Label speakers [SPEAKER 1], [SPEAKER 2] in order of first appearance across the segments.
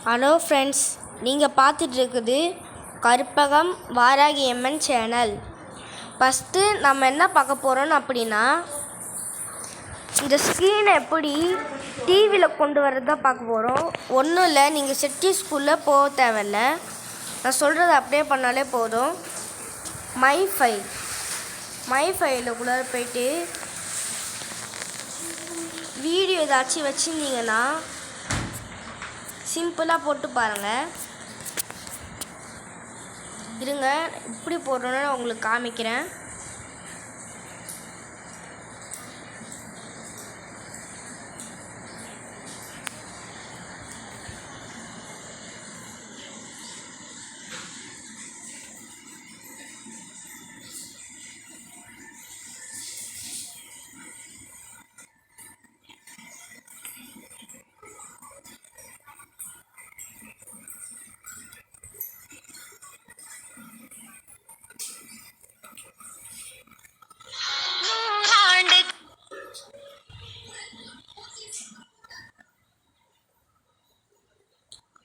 [SPEAKER 1] Hello friends, நீங்கள் பார்த்துட்டு இருக்குது கற்பகம் வாராகி அம்மன் சேனல். ஃபஸ்ட்டு நம்ம என்ன பார்க்க போகிறோன்னு அப்படின்னா, இந்த ஸ்க்ரீனை எப்படி டிவியில் கொண்டு வரது தான் பார்க்க போகிறோம். ஒன்றும் இல்லை, நீங்கள் செட்டி ஸ்கூலில் போக தேவையில்ல. நான் சொல்கிறத அப்படியே பண்ணாலே போதும். மைஃபைல கூட போயிட்டு வீடியோ ஏதாச்சும் வச்சுருந்தீங்கன்னா சிம்பிளாக போட்டு பாருங்கள். இருங்க, இப்படி போடுறோன்னு உங்களுக்கு காமிக்கிறேன்.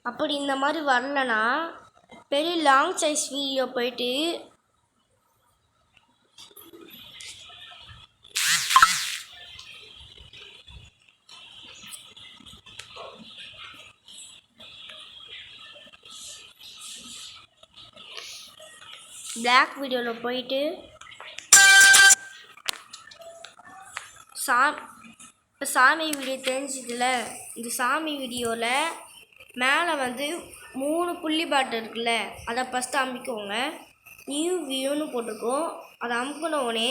[SPEAKER 1] அப்படி இந்த மாதிரி வரலனா பெரிய லாங் சைஸ் வீடியோ போயிட்டு பிளாக் வீடியோவில் போயிட்டு சாமி வீடியோ தெரிஞ்சதில்ல. இந்த சாமி வீடியோவில் மேலே 3 புள்ளி பாட்டு இருக்குல்ல, அதை ஃபஸ்ட்டு அமுக்கிக்கோங்க. நியூ வியூன்னு போட்டிருக்கோம். அதை அமுக்கினோடனே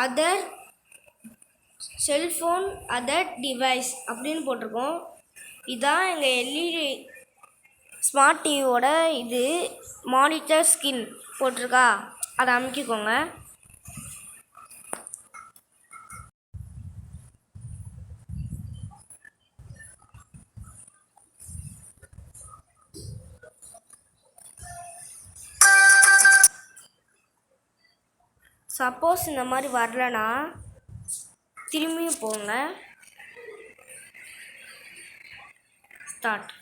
[SPEAKER 1] அதர் செல்ஃபோன் அதர் டிவைஸ் அப்படின்னு போட்டிருக்கோம். இதுதான் எங்கள் எல்இடி ஸ்மார்ட் டிவியோட மானிட்டர் ஸ்கின் போட்டிருக்கா, அதை அமுக்கிக்கோங்க. சப்போஸ் இந்த மாதிரி வரலனா திரும்பியும் போங்க. ஸ்டார்ட்.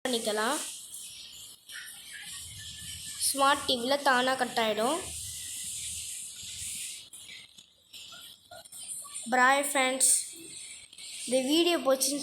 [SPEAKER 1] பண்ணிக்கலாம். ஸ்மார்ட் டிவியில் தானாக கட் ஆகிடும். பாய் ஃப்ரெண்ட்ஸ், இந்த வீடியோ போச்சு